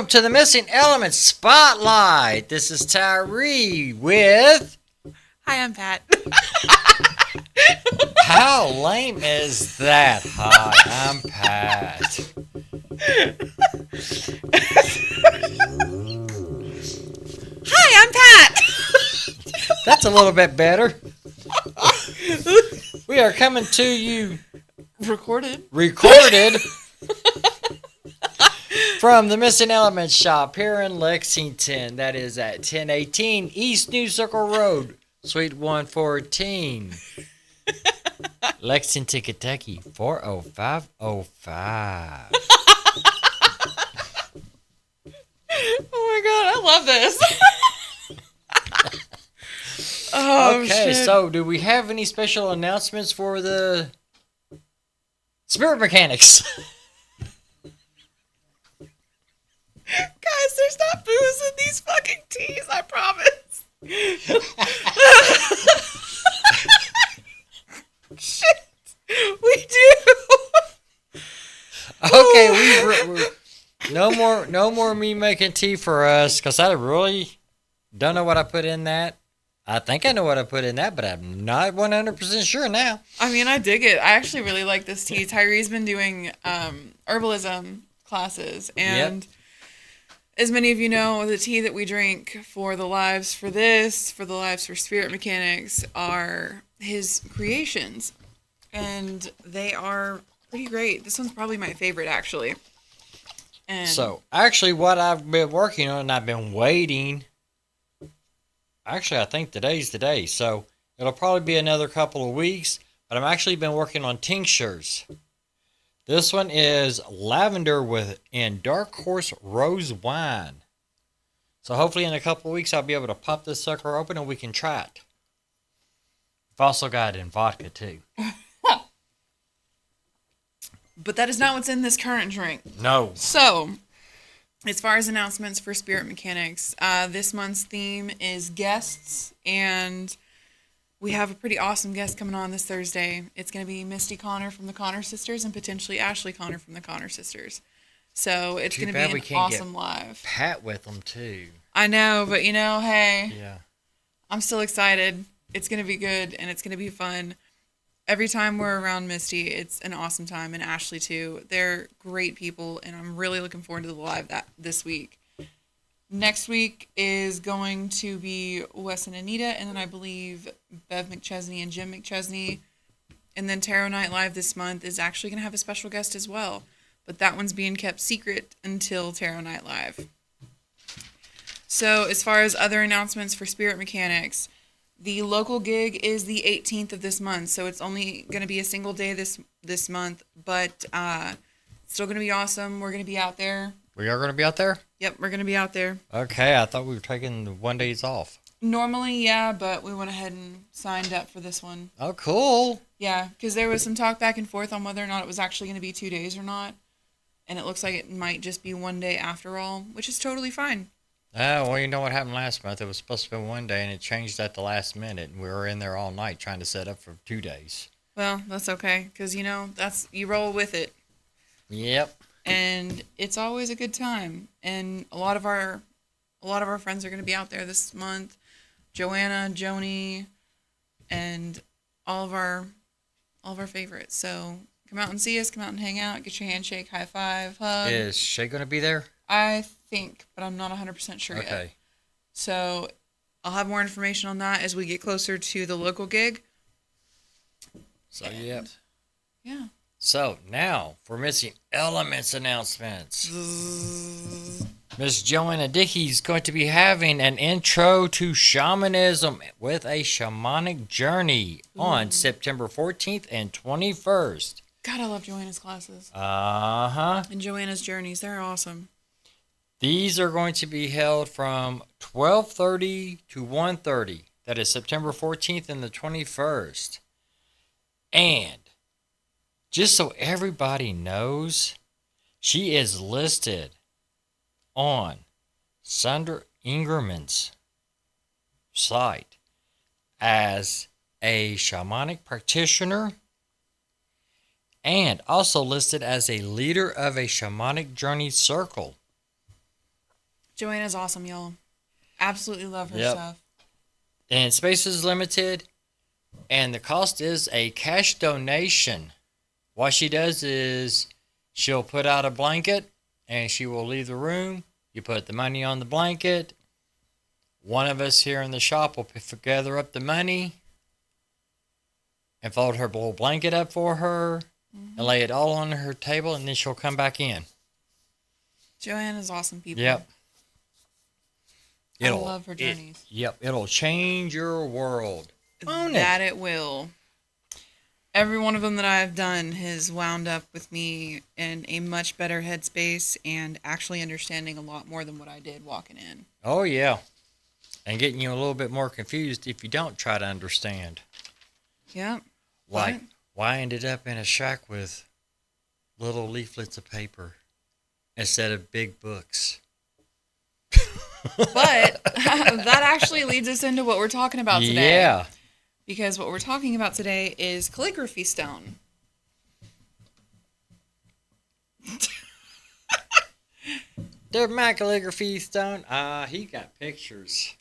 welcome to the Missing Elements Spotlight. This is Tyree with... Hi, I'm Pat. How lame is that? Hi, I'm Pat. Hi, I'm Pat. That's a little bit better. We are coming to you Recorded from the Missing Elements shop here in Lexington. That is at 1018 East New Circle Road, Suite 114. Lexington, Kentucky, 40505. Oh my god, I love this. Oh, okay, shit. so do we have any special announcements for the Spirit Mechanics? Guys, there's not booze in these fucking teas, I promise. Shit, we do. Okay, we no more me making tea for us, because I really don't know what I put in that. I think I know what I put in that, but I'm not 100% sure now. I mean, I dig it. I actually really like this tea. Tyree's been doing herbalism classes, and as many of you know, the tea that we drink for the lives for the lives for Spirit Mechanics, are his creations, and they are pretty great. This one's probably my favorite, actually. And So, actually, what I've been working on, and I've been waiting. Actually, I think today's the day, so it'll probably be another couple of weeks. But I've actually been working on tinctures. This one is lavender in dark horse rose wine. So hopefully in a couple of weeks I'll be able to pop this sucker open and we can try it. I've also got it in vodka too. But that is not what's in this current drink. No. So, as far as announcements for Spirit Mechanics, this month's theme is guests, and we have a pretty awesome guest coming on this Thursday. It's going to be Misty Connor from the Connor Sisters and potentially Ashley Connor from the Connor Sisters. So it's going to be an awesome live. Pat with them too. I know, but hey, Yeah. I'm still excited. It's going to be good, and it's going to be fun. Every time we're around Misty, it's an awesome time, and Ashley too. They're great people, and I'm really looking forward to the live this week. Next week is going to be Wes and Anita, and then I believe Bev McChesney and Jim McChesney. And then Tarot Night Live this month is actually going to have a special guest as well. But that one's being kept secret until Tarot Night Live. So as far as other announcements for Spirit Mechanics, the local gig is the 18th of this month. So it's only going to be a single day this month. But it's still going to be awesome. We're going to be out there. We are going to be out there? Yep, we're going to be out there. Okay, I thought we were taking the 1 days off. Normally, yeah, but we went ahead and signed up for this one. Oh, cool. Yeah, because there was some talk back and forth on whether or not it was actually going to be 2 days or not. And it looks like it might just be 1 day after all, which is totally fine. Oh, well, you know what happened last month? It was supposed to be 1 day, and it changed at the last minute, and we were in there all night trying to set up for 2 days. Well, that's okay, because, you roll with it. Yep. And it's always a good time. And a lot of our friends are going to be out there this month. Joanna, Joni, and all of our favorites. So come out and see us. Come out and hang out. Get your handshake, high five, hug. Is Shay going to be there? I think, but I'm not 100% sure yet. Okay. So I'll have more information on that as we get closer to the local gig. So, yep. Yeah. So, now, for Missing Elements announcements. Miss Joanna Dickey's going to be having an intro to shamanism with a shamanic journey on September 14th and 21st. God, I love Joanna's classes. Uh-huh. And Joanna's journeys. They're awesome. These are going to be held from 12:30 to 1:30. That is September 14th and the 21st. And just so everybody knows, she is listed on Sandra Ingerman's site as a shamanic practitioner and also listed as a leader of a shamanic journey circle. Joanna's awesome, y'all. Absolutely love her Yep. stuff. And space is limited, and the cost is a cash donation. What she does is she'll put out a blanket, and she will leave the room. You put the money on the blanket. One of us here in the shop will gather up the money and fold her little blanket up for her and lay it all on her table, and then she'll come back in. Joanna's awesome, people. Yep. I love her journeys. It'll change your world. Own That it will. Every one of them that I've done has wound up with me in a much better headspace and actually understanding a lot more than what I did walking in. Oh, yeah. And getting you a little bit more confused if you don't try to understand. Yep. Like, why I ended up in a shack with little leaflets of paper instead of big books. But that actually leads us into what we're talking about today. Yeah. Because what we're talking about today is Calligraphy Stone. The my Calligraphy Stone. He got pictures.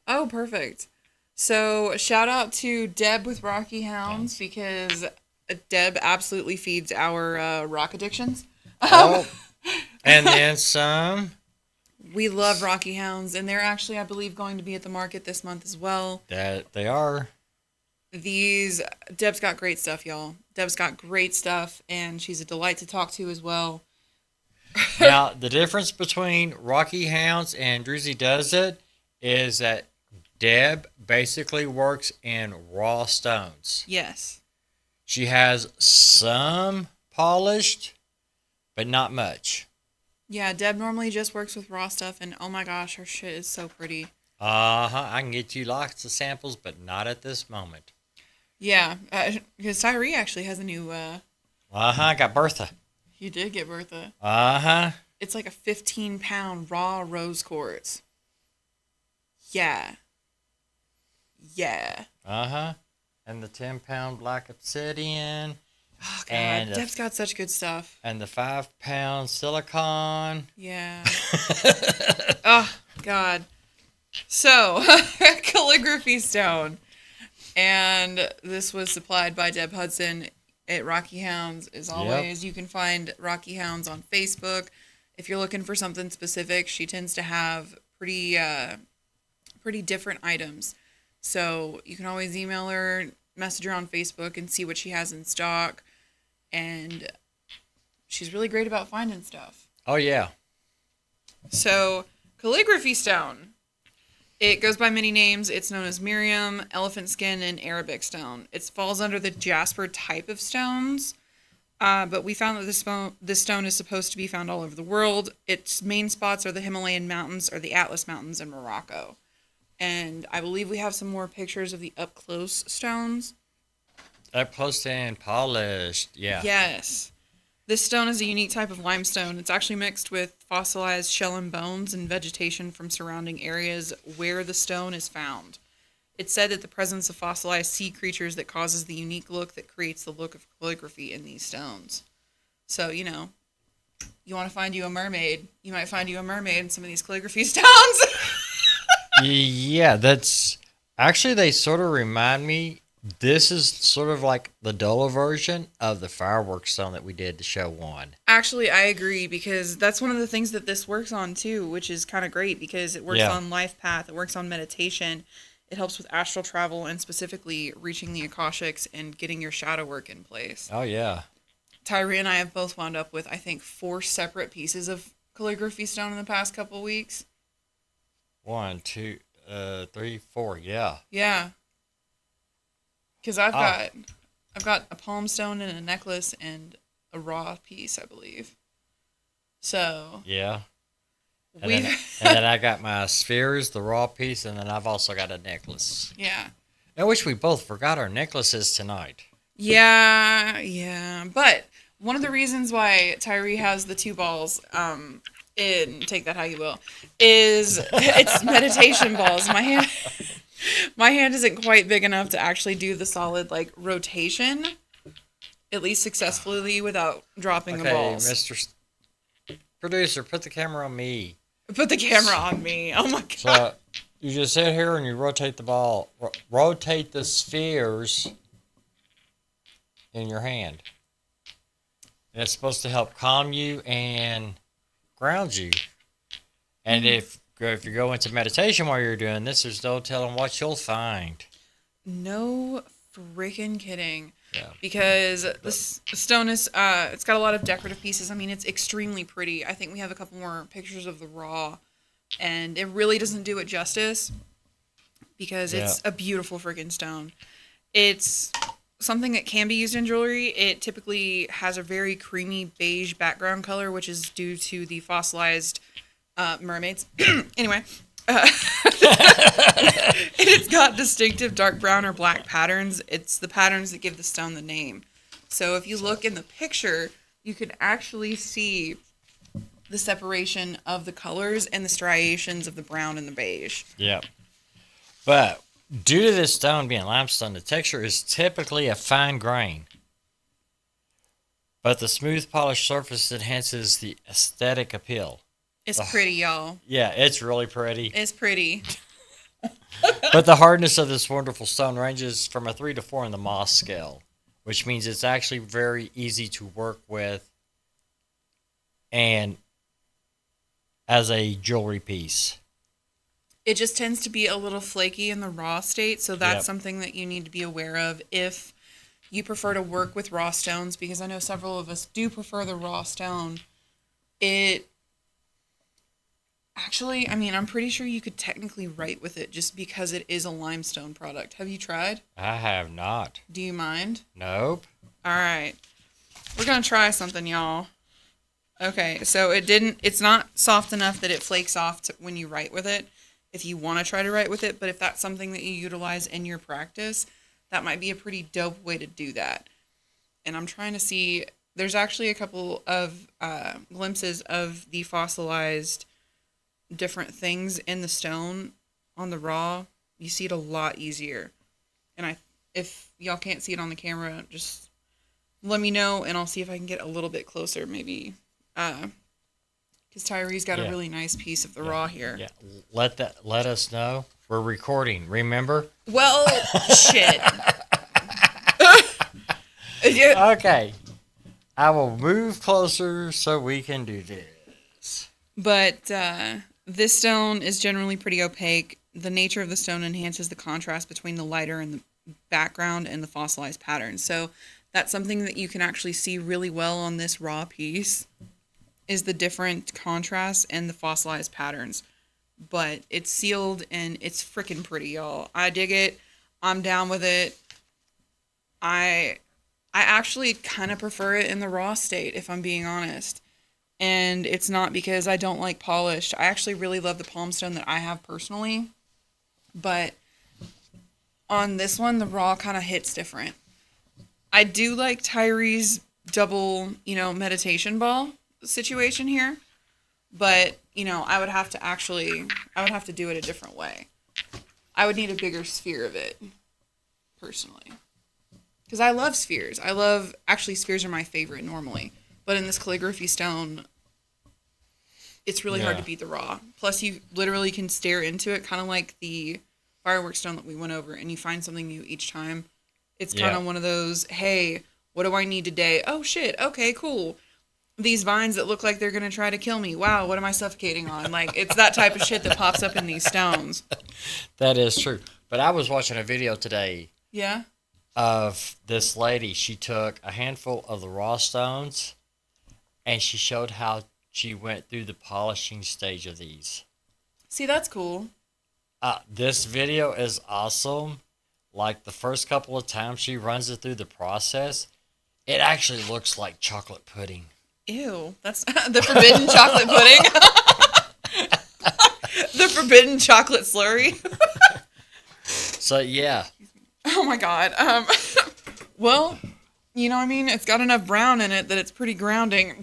Oh, perfect. So shout out to Deb with Rocky Hounds because Deb absolutely feeds our rock addictions. Oh, and then some. We love Rocky Hounds, and they're actually, I believe, going to be at the market this month as well. That they are. Deb's got great stuff, y'all. Deb's got great stuff, and she's a delight to talk to as well. Now, the difference between Rocky Hounds and Druzy Does It is that Deb basically works in raw stones. Yes. She has some polished, but not much. Yeah, Deb normally just works with raw stuff, and oh my gosh, her shit is so pretty. I can get you lots of samples, but not at this moment. Yeah, because Tyree actually has a new... I got Bertha. You did get Bertha. Uh-huh. It's like a 15-pound raw rose quartz. Yeah. Yeah. Uh-huh. And the 10-pound black obsidian. Oh, God. And Deb's got such good stuff. And the 5-pound silicone. Yeah. Oh, God. So, Calligraphy Stone. And this was supplied by Deb Hudson at Rocky Hounds. As always, you can find Rocky Hounds on Facebook. If you're looking for something specific, she tends to have pretty different items. So you can always email her, message her on Facebook, and see what she has in stock. And she's really great about finding stuff. Oh, yeah. So, Calligraphy Stone. It goes by many names. It's known as Miriam, Elephant Skin, and Arabic Stone. It falls under the jasper type of stones. But we found that this stone is supposed to be found all over the world. Its main spots are the Himalayan mountains or the Atlas Mountains in Morocco. And I believe we have some more pictures of the up-close stones. Up close and polished, yeah. Yes. This stone is a unique type of limestone. It's actually mixed with fossilized shell and bones and vegetation from surrounding areas where the stone is found. It's said that the presence of fossilized sea creatures that causes the unique look that creates the look of calligraphy in these stones. So, you want to find you a mermaid. You might find you a mermaid in some of these calligraphy stones. Yeah, that's... Actually, they sort of remind me... This is sort of like the duller version of the fireworks stone that we did to show one. Actually, I agree, because that's one of the things that this works on too, which is kind of great because it works on life path, it works on meditation, it helps with astral travel, and specifically reaching the Akashics and getting your shadow work in place. Oh, yeah. Tyree and I have both wound up with, I think, 4 separate pieces of calligraphy stone in the past couple weeks. 1, 2, 3, 4, yeah. Yeah. Because I've got a palm stone and a necklace and a raw piece, I believe. So yeah, and then I got my spheres, the raw piece, and then I've also got a necklace. Yeah. I wish we both forgot our necklaces tonight. Yeah. But one of the reasons why Tyree has the 2 balls, and take that how you will, is it's meditation balls. My hand isn't quite big enough to actually do the solid, rotation, at least successfully, without dropping the balls. Okay, Mr. Producer, put the camera on me. Put the camera on me. Oh my god. So you just sit here and you rotate the ball, rotate the spheres in your hand. And it's supposed to help calm you and ground you. And if you go into meditation while you're doing this, there's no telling what you'll find. No freaking kidding. Yeah. Because this stone is, it's got a lot of decorative pieces. I mean, it's extremely pretty. I think we have a couple more pictures of the raw, and it really doesn't do it justice because it's a beautiful freaking stone. It's something that can be used in jewelry. It typically has a very creamy beige background color, which is due to the fossilized mermaids. Anyway. It's got distinctive dark brown or black patterns. It's the patterns that give the stone the name. So if you look in the picture, you can actually see the separation of the colors and the striations of the brown and the beige. Yep. But due to this stone being limestone, the texture is typically a fine grain. But the smooth polished surface enhances the aesthetic appeal. It's pretty, y'all. Yeah, it's really pretty. It's pretty. But the hardness of this wonderful stone ranges from a 3 to 4 in the Moss scale, which means it's actually very easy to work with and as a jewelry piece. It just tends to be a little flaky in the raw state, so that's something that you need to be aware of if you prefer to work with raw stones, because I know several of us do prefer the raw stone. Actually, I mean, I'm pretty sure you could technically write with it just because it is a limestone product. Have you tried? I have not. Do you mind? Nope. All right. We're going to try something, y'all. Okay, so it's not soft enough that it flakes off when you write with it, if you want to try to write with it, but if that's something that you utilize in your practice, that might be a pretty dope way to do that. And I'm trying to see, there's actually a couple of glimpses of the fossilized different things in the stone on the raw. You see it a lot easier. And if y'all can't see it on the camera, just let me know and I'll see if I can get a little bit closer, maybe. Because Tyree's got a really nice piece of the raw here. Yeah, let us know. We're recording, remember? Well, shit. Okay. I will move closer so we can do this. But this stone is generally pretty opaque. The nature of the stone enhances the contrast between the lighter and the background and the fossilized patterns. So that's something that you can actually see really well on this raw piece, is the different contrasts and the fossilized patterns. But it's sealed and it's freaking pretty, y'all. I dig it. I'm down with it. I actually kind of prefer it in the raw state, if I'm being honest. And it's not because I don't like polished. I actually really love the palm stone that I have personally. But on this one, the raw kind of hits different. I do like Tyree's double, meditation ball situation here. But, I would have to do it a different way. I would need a bigger sphere of it, personally. Because I love spheres. Actually, spheres are my favorite normally. But in this calligraphy stone, it's really hard to beat the raw. Plus, you literally can stare into it, kind of like the fireworks stone that we went over, and you find something new each time. It's kind of one of those, hey, what do I need today? Oh, shit. Okay, cool. These vines that look like they're going to try to kill me. Wow, what am I suffocating on? Like, it's that type of shit that pops up in these stones. That is true. But I was watching a video today. Yeah? Of this lady. She took a handful of the raw stones and she showed how she went through the polishing stage of these. See, that's cool. This video is awesome. Like the first couple of times she runs it through the process, it actually looks like chocolate pudding. Ew, that's the forbidden chocolate pudding. The forbidden chocolate slurry. So, yeah. Oh my god. Well, it's got enough brown in it that it's pretty grounding.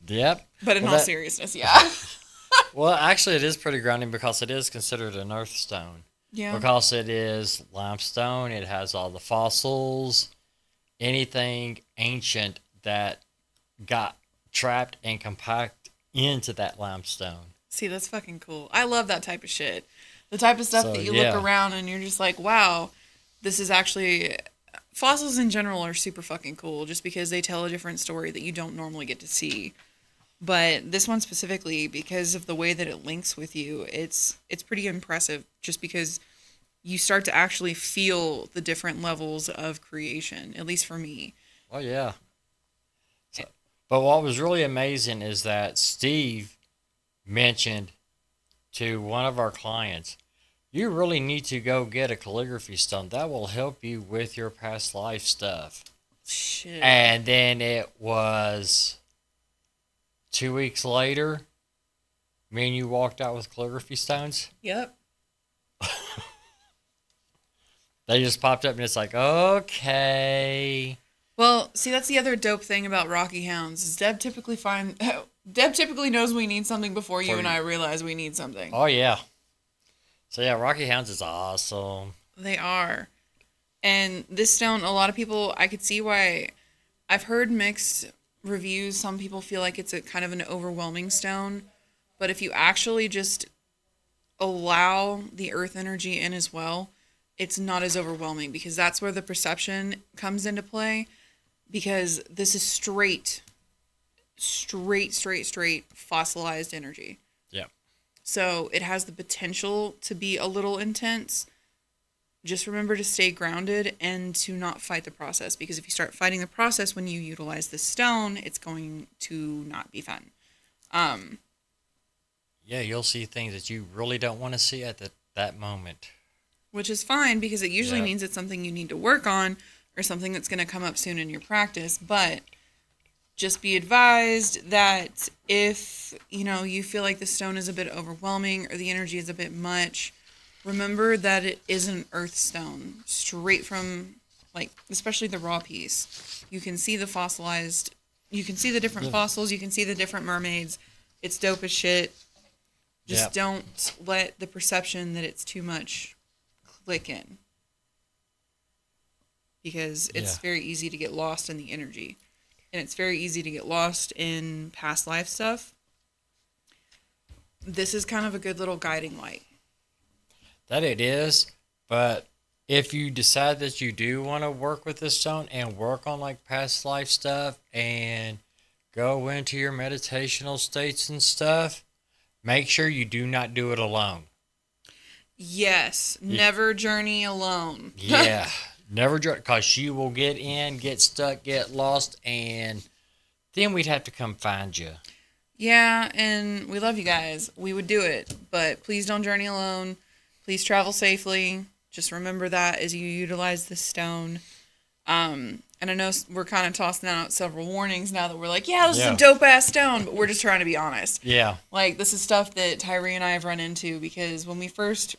Yep. But in all seriousness, yeah. Well, actually, it is pretty grounding because it is considered an earth stone. Yeah. Because it is limestone, it has all the fossils, anything ancient that got trapped and compact into that limestone. See, that's fucking cool. I love that type of shit. The type of stuff So that you look yeah. around and you're just like, wow, this is actually. Fossils in general are super fucking cool just because they tell a different story that you don't normally get to see. But this one specifically, because of the way that it links with you, it's pretty impressive just because you start to actually feel the different levels of creation, at least for me. Oh yeah. So, but what was really amazing is that Steve mentioned to one of our clients, you really need to go get a calligraphy stone. That will help you with your past life stuff. Shit. And then it was 2 weeks later, me and you walked out with calligraphy stones. Yep. They just popped up and it's like, okay. Well, see, that's the other dope thing about Rocky Hounds is Deb typically knows we need something before you For and you. I realize we need something. Oh yeah. So yeah, Rocky Hounds is awesome. They are. And this stone, a lot of people, I could see why. I've heard mixed reviews. Some people feel like it's a kind of an overwhelming stone. But if you actually just allow the earth energy in as well, it's not as overwhelming because that's where the perception comes into play. Because this is straight fossilized energy. Yeah. So it has the potential to be a little intense. Just remember to stay grounded and to not fight the process, because if you start fighting the process when you utilize the stone, it's going to not be fun. Yeah, you'll see things that you really don't want to see at that moment. Which is fine because it usually Yeah. means it's something you need to work on or something that's going to come up soon in your practice. But just be advised that if, you feel like the stone is a bit overwhelming or the energy is a bit much, remember that it is an earth stone straight from, like, especially the raw piece. You can see the fossilized, you can see the different Yeah. fossils, you can see the different mermaids. It's dope as shit. Just Yeah. don't let the perception that it's too much click in. Because it's Yeah. very easy to get lost in the energy. And it's very easy to get lost in past life stuff. This is kind of a good little guiding light. That it is, but if you decide that you do want to work with this stone and work on like past life stuff and go into your meditational states and stuff, make sure you do not do it alone. Yes, never journey alone. Yeah, never because you will get in, get stuck, get lost, and then we'd have to come find you. Yeah, and we love you guys. We would do it, but please don't journey alone. Please travel safely. Just remember that as you utilize this stone. And I know we're kind of tossing out several warnings now that we're like, yeah, this is Yeah. a dope ass stone, but we're just trying to be honest. Yeah, Like, this is stuff that Tyree and I have run into because when we first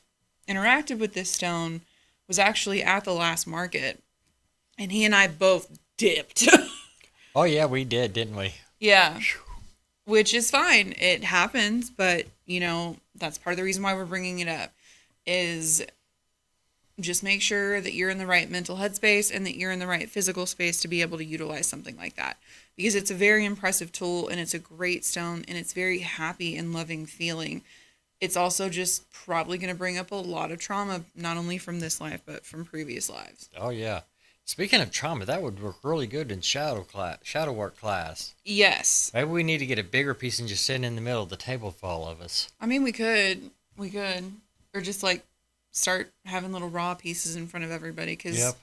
interacted with this stone was actually at the last market, and he and I both dipped. oh yeah, we did, didn't we? Yeah, which is fine. It happens, but that's part of the reason why we're bringing it up is just make sure that you're in the right mental headspace and that you're in the right physical space to be able to utilize something like that, because it's a very impressive tool and it's a great stone and it's very happy and loving feeling. It's also just probably going to bring up a lot of trauma, not only from this life but from previous lives. Oh yeah. Speaking of trauma, that would work really good in shadow work class. Yes. Maybe we need to get a bigger piece and just sit in the middle of the table for all of us. I mean, we could, or just like start having little raw pieces in front of everybody, because Yep.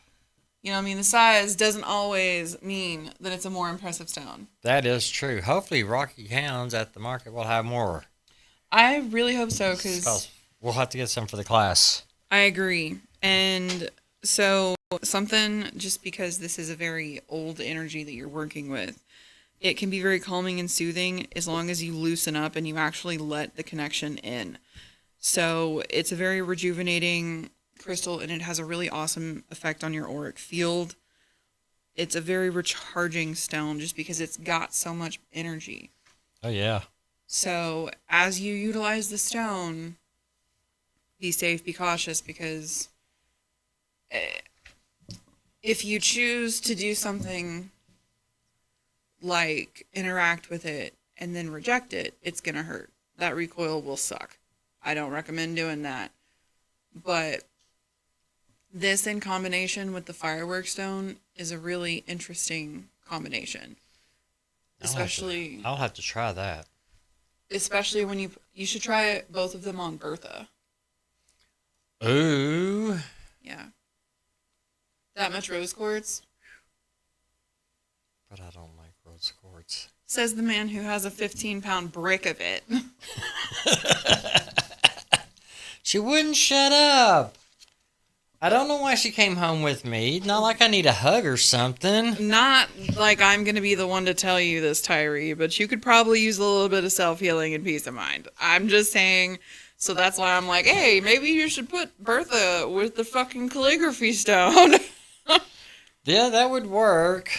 the size doesn't always mean that it's a more impressive stone. That is true. Hopefully, Rocky Hounds at the market will have more. I really hope so, because We'll have to get some for the class. I agree. And so something, just because this is a very old energy that you're working with, it can be very calming and soothing as long as you loosen up and you actually let the connection in. So it's a very rejuvenating crystal and it has a really awesome effect on your auric field. It's a very recharging stone just because it's got so much energy. Oh, yeah. So as you utilize the stone, be safe, be cautious, because if you choose to do something like interact with it and then reject it, it's going to hurt. that recoil will suck. I don't recommend doing that. But this in combination with the fireworks stone is a really interesting combination. Especially I'll have to try that. especially when you should try both of them on Bertha. Ooh. Yeah. That much rose quartz, But I don't like rose quartz. says the man who has a 15-pound brick of it. She wouldn't shut up. I don't know why she came home with me. Not like I need a hug or something. Not like I'm going to be the one to tell you this, Tyree, but you could probably use a little bit of self-healing and peace of mind. I'm just saying, so that's why I'm like, hey, maybe you should put Bertha with the fucking calligraphy stone. Yeah, that would work.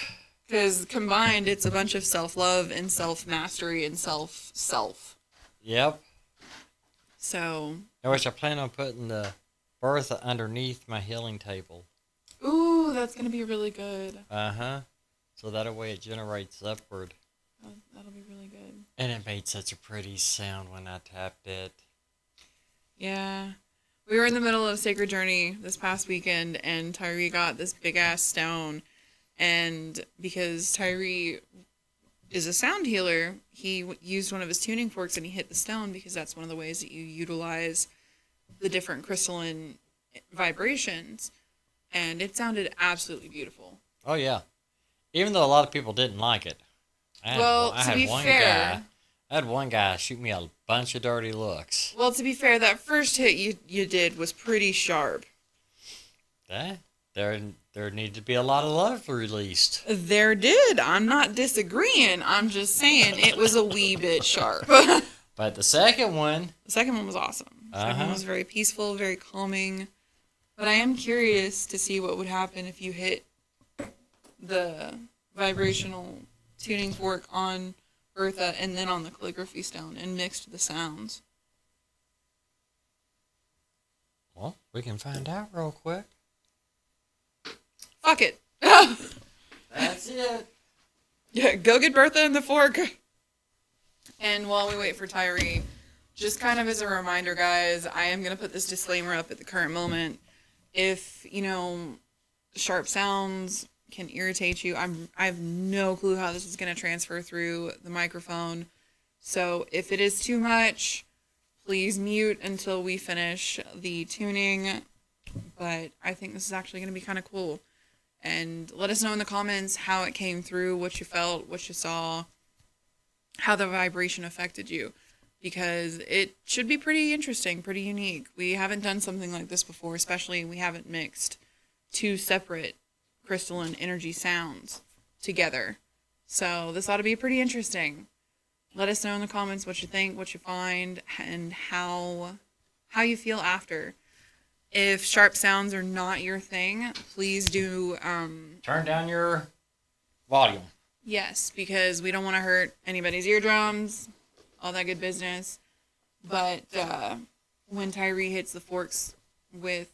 Because combined, it's a bunch of self-love and self-mastery and self. Yep. So, I plan on putting the Bertha underneath my healing table. ooh, that's going to be really good. Uh-huh. So that way it generates upward. That'll be really good. And it made such a pretty sound when I tapped it. Yeah. We were in the middle of Sacred Journey this past weekend, and Tyree got this big-ass stone. And because Tyree is a sound healer, he used one of his tuning forks and he hit the stone because that's one of the ways that you utilize the different crystalline vibrations. And it sounded absolutely beautiful. Oh, yeah. Even though a lot of people didn't like it. I had one guy shoot me a bunch of dirty looks. Well, to be fair, that first hit you did was pretty sharp. There needed to be a lot of love released. There did. I'm not disagreeing. I'm just saying it was a wee bit sharp. But the second one... The second one was awesome. The second one was very peaceful, very calming. But I am curious to see what would happen if you hit the vibrational tuning fork on Bertha and then on the calligraphy stone and mixed the sounds. Well, we can find out real quick. Fuck it. That's it. Yeah, go get Bertha and the fork. And while we wait for Tyree, just kind of as a reminder, guys, I am going to put this disclaimer up at the current moment. If, sharp sounds can irritate you, I have no clue how this is going to transfer through the microphone. So if it is too much, please mute until we finish the tuning. But I think this is actually going to be kind of cool. And let us know in the comments how it came through, what you felt, what you saw, how the vibration affected you. Because it should be pretty interesting, pretty unique. We haven't done something like this before, especially we haven't mixed two separate crystalline energy sounds together. So this ought to be pretty interesting. Let us know in the comments what you think, what you find, and how you feel after. If sharp sounds are not your thing, please do... Turn down your volume. Yes, because we don't want to hurt anybody's eardrums, all that good business. But when Tyree hits the forks with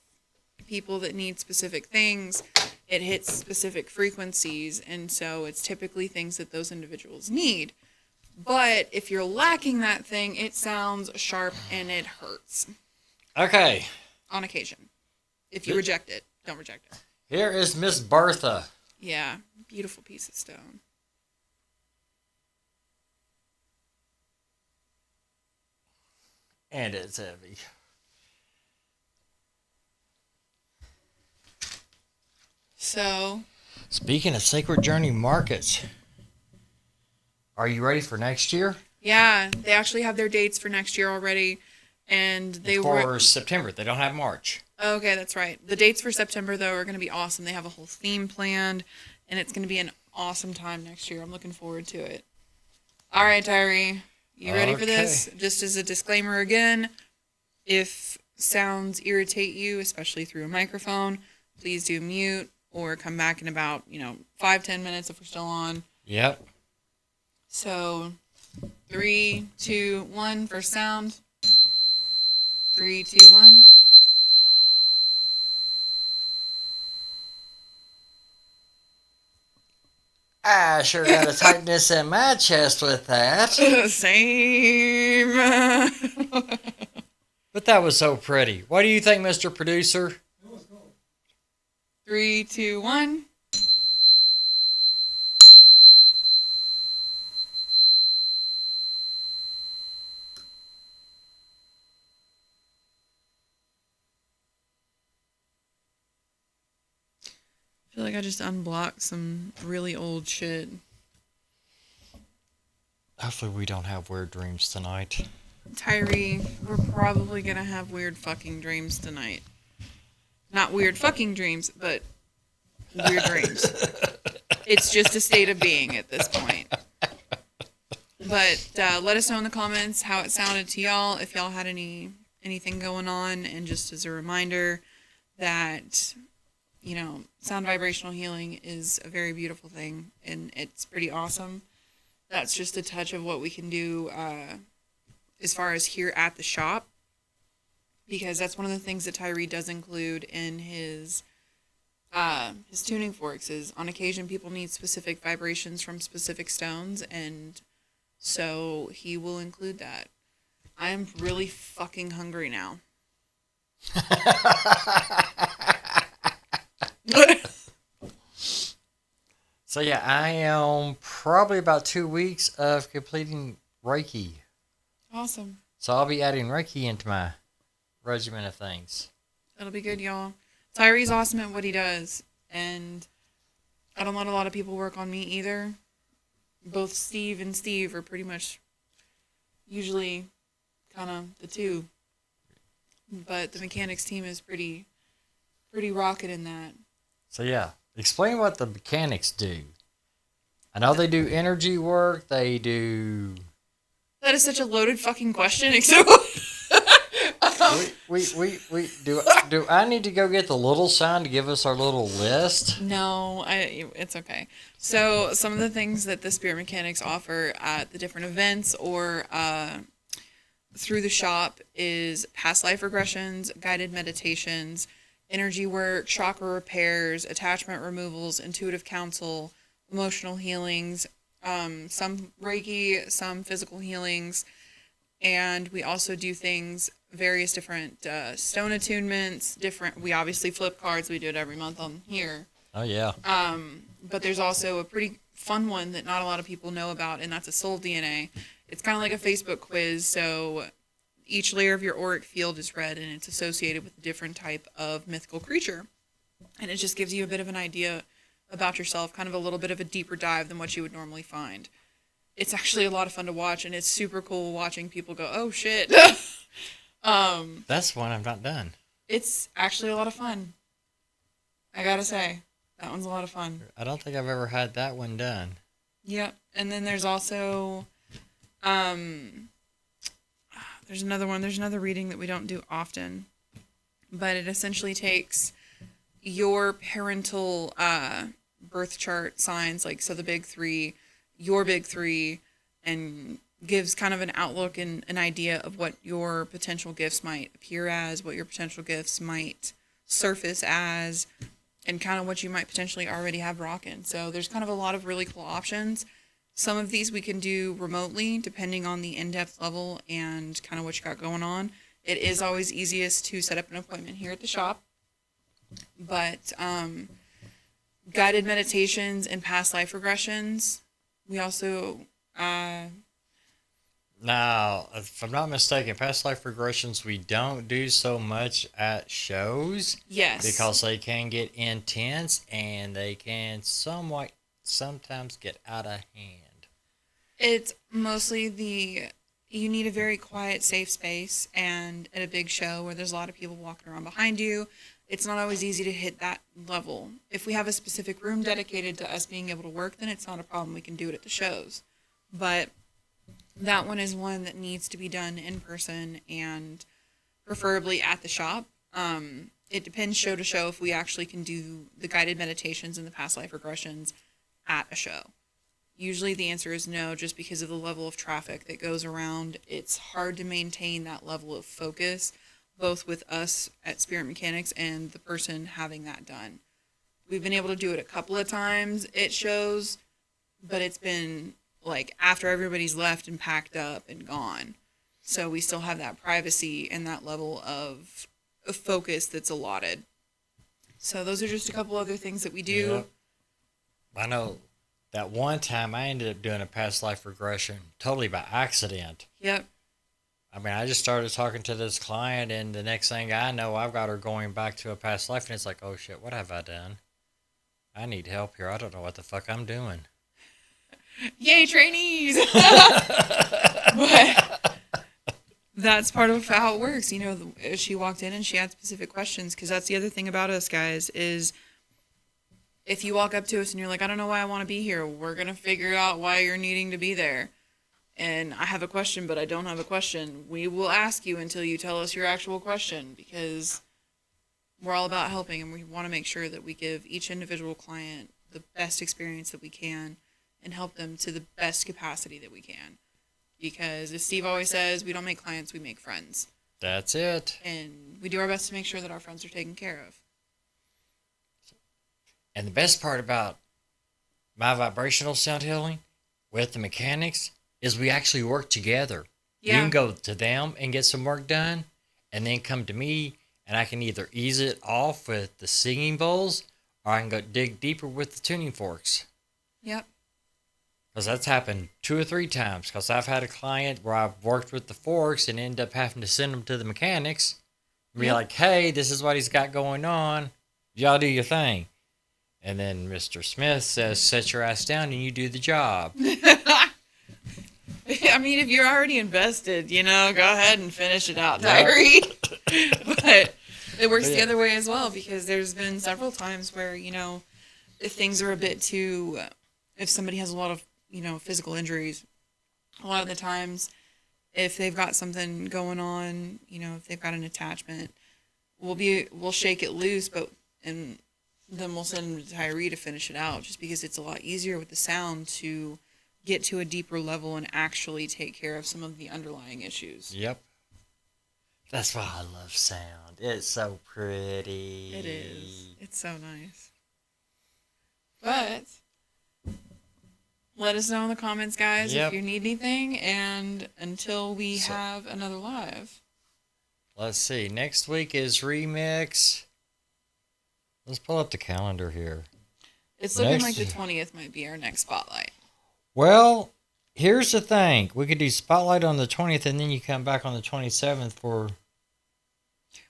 people that need specific things, it hits specific frequencies, and so it's typically things that those individuals need. But if you're lacking that thing, it sounds sharp and it hurts. Okay. On occasion. If you reject it, don't reject it. Here is Miss Bertha. Yeah, beautiful piece of stone. And it's heavy. So, speaking of Sacred Journey markets, are you ready for next year? Yeah, they actually have their dates for next year already. And they were September. They don't have March. Okay, that's right. The dates for September, though, are going to be awesome. They have a whole theme planned, and it's going to be an awesome time next year. I'm looking forward to it. All right, Tyree, you ready for this? Just as a disclaimer again, if sounds irritate you, especially through a microphone, please do mute or come back in about, 5-10 minutes if we're still on. Yep. So, 3, 2, 1 for sound. 3, 2, 1. I sure got a tightness in my chest with that. Same. But that was so pretty. What do you think, Mr. Producer? 3, 2, 1. I feel like I just unblocked some really old shit. Hopefully we don't have weird dreams tonight. Tyree, we're probably gonna have weird fucking dreams tonight. Not weird fucking dreams, but weird dreams. It's just a state of being at this point. But let us know in the comments how it sounded to y'all, if y'all had anything going on, and just as a reminder that, you know, sound vibrational healing is a very beautiful thing, and it's pretty awesome. That's just a touch of what we can do as far as here at the shop, because that's one of the things that Tyree does include in his tuning forks. Is on occasion people need specific vibrations from specific stones, and so he will include that. I am really fucking hungry now. So yeah, I am probably about 2 weeks of completing Reiki. Awesome. So I'll be adding Reiki into my regimen of things. It'll be good, y'all. Tyree's awesome at what he does, and I don't let a lot of people work on me either. Both Steve and Steve are pretty much usually kind of the two, but the mechanics team is pretty rocking in that. So yeah, explain what the mechanics do. I know they do energy work. They do. That is such a loaded fucking question. Do I need to go get the little sign to give us our little list? No, it's okay. So some of the things that the Spirit Mechanics offer at the different events or through the shop is past life regressions, guided meditations, energy work, chakra repairs, attachment removals, intuitive counsel, emotional healings, some Reiki, some physical healings, and we also do things, various different stone attunements, we obviously flip cards, we do it every month on here. Oh yeah. But there's also a pretty fun one that not a lot of people know about, and that's a soul DNA. It's kind of like a Facebook quiz, so each layer of your auric field is read, and it's associated with a different type of mythical creature. And it just gives you a bit of an idea about yourself, kind of a little bit of a deeper dive than what you would normally find. It's actually a lot of fun to watch, and it's super cool watching people go, oh shit. That's one I've not done. It's actually a lot of fun. I gotta say, that one's a lot of fun. I don't think I've ever had that one done. Yep. And then there's also, there's another one. There's another reading that we don't do often, but it essentially takes your parental birth chart signs, like, so the big three, your big three, and gives kind of an outlook and an idea of what your potential gifts might appear as, what your potential gifts might surface as, and kind of what you might potentially already have rocking. So there's kind of a lot of really cool options. Some of these we can do remotely, depending on the in-depth level and kind of what you got going on. It is always easiest to set up an appointment here at the shop. But guided meditations and past life regressions, we also... Now, if I'm not mistaken, past life regressions we don't do so much at shows. Yes. Because they can get intense and they can sometimes get out of hand. It's mostly you need a very quiet, safe space, and at a big show where there's a lot of people walking around behind you, it's not always easy to hit that level. If we have a specific room dedicated to us being able to work, then it's not a problem. We can do it at the shows. But that one is one that needs to be done in person and preferably at the shop. It depends show to show if we actually can do the guided meditations and the past life regressions at a show. Usually the answer is no, just because of the level of traffic that goes around. It's hard to maintain that level of focus, both with us at Spirit Mechanics and the person having that done. We've been able to do it a couple of times at shows, but it's been like after everybody's left and packed up and gone. So we still have that privacy and that level of focus that's allotted. So those are just a couple other things that we do. Yep. I know that one time I ended up doing a past life regression totally by accident. Yep. I mean, I just started talking to this client, and the next thing I know, I've got her going back to a past life, and it's like, oh shit, what have I done? I need help here. I don't know what the fuck I'm doing. Yay, trainees! But that's part of how it works. You know, she walked in and she had specific questions, because that's the other thing about us guys is if you walk up to us and you're like, I don't know why I want to be here, we're going to figure out why you're needing to be there. And I have a question, but I don't have a question. We will ask you until you tell us your actual question, because we're all about helping, and we want to make sure that we give each individual client the best experience that we can and help them to the best capacity that we can. Because as Steve always says, we don't make clients, we make friends. That's it. And we do our best to make sure that our friends are taken care of. And the best part about my vibrational sound healing with the mechanics is we actually work together. Yeah. You can go to them and get some work done, and then come to me, and I can either ease it off with the singing bowls, or I can go dig deeper with the tuning forks. Yep. Because that's happened 2 or 3 times. Because I've had a client where I've worked with the forks and end up having to send them to the mechanics. And be like, hey, this is what he's got going on. Y'all do your thing. And then Mr. Smith says, set your ass down and you do the job. I mean, if you're already invested, you know, go ahead and finish it out, Tyree. But it works the other way as well, because there's been several times where, you know, if things are a bit too, if somebody has a lot of, you know, physical injuries, a lot of the times, if they've got something going on, you know, if they've got an attachment, we'll shake it loose, and then we'll send Tyree to finish it out, just because it's a lot easier with the sound to get to a deeper level and actually take care of some of the underlying issues. Yep. That's why I love sound. It's so pretty. It is. It's so nice. But let us know in the comments, guys, if you need anything. And until we have another live. Let's see. Next week is Remix. Let's pull up the calendar here. It's looking like the 20th might be our next spotlight. Well, here's the thing. We could do spotlight on the 20th, and then you come back on the 27th for...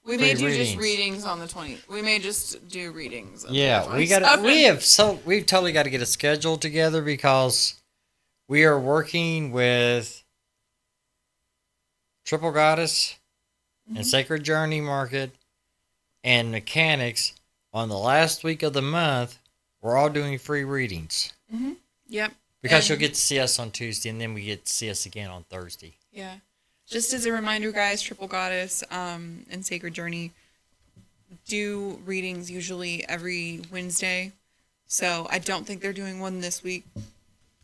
We may do just readings on the 20th. We may just do readings. Yeah, we've totally got to get a schedule together, because we are working with Triple Goddess and Sacred Journey Market and Mechanics on the last week of the month. We're all doing free readings. Mm-hmm. Yep. Because you'll get to see us on Tuesday, and then we get to see us again on Thursday. Yeah. Just as a reminder, guys, Triple Goddess and Sacred Journey do readings usually every Wednesday. So I don't think they're doing one this week.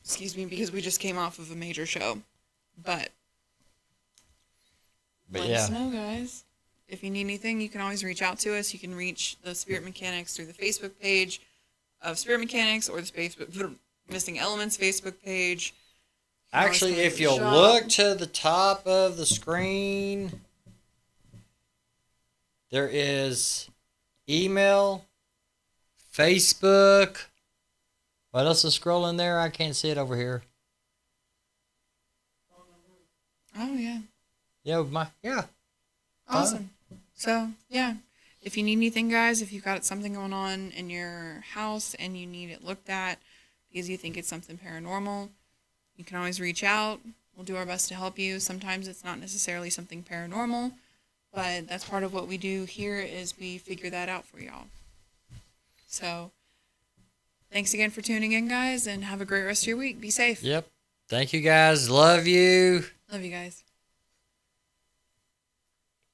Excuse me, because we just came off of a major show. But let us know, guys. If you need anything, you can always reach out to us. You can reach the Spirit Mechanics through the Facebook page of Spirit Mechanics, or the Missing Elements Facebook page. Actually, if you'll look to the top of the screen, there is email, Facebook. What else is scrolling there? I can't see it over here. Oh, yeah. Yeah. Awesome. So, yeah. If you need anything, guys, if you've got something going on in your house and you need it looked at because you think it's something paranormal, you can always reach out. We'll do our best to help you. Sometimes it's not necessarily something paranormal, but that's part of what we do here, is we figure that out for y'all. So, thanks again for tuning in, guys, and have a great rest of your week. Be safe. Yep. Thank you, guys. Love you. Love you guys.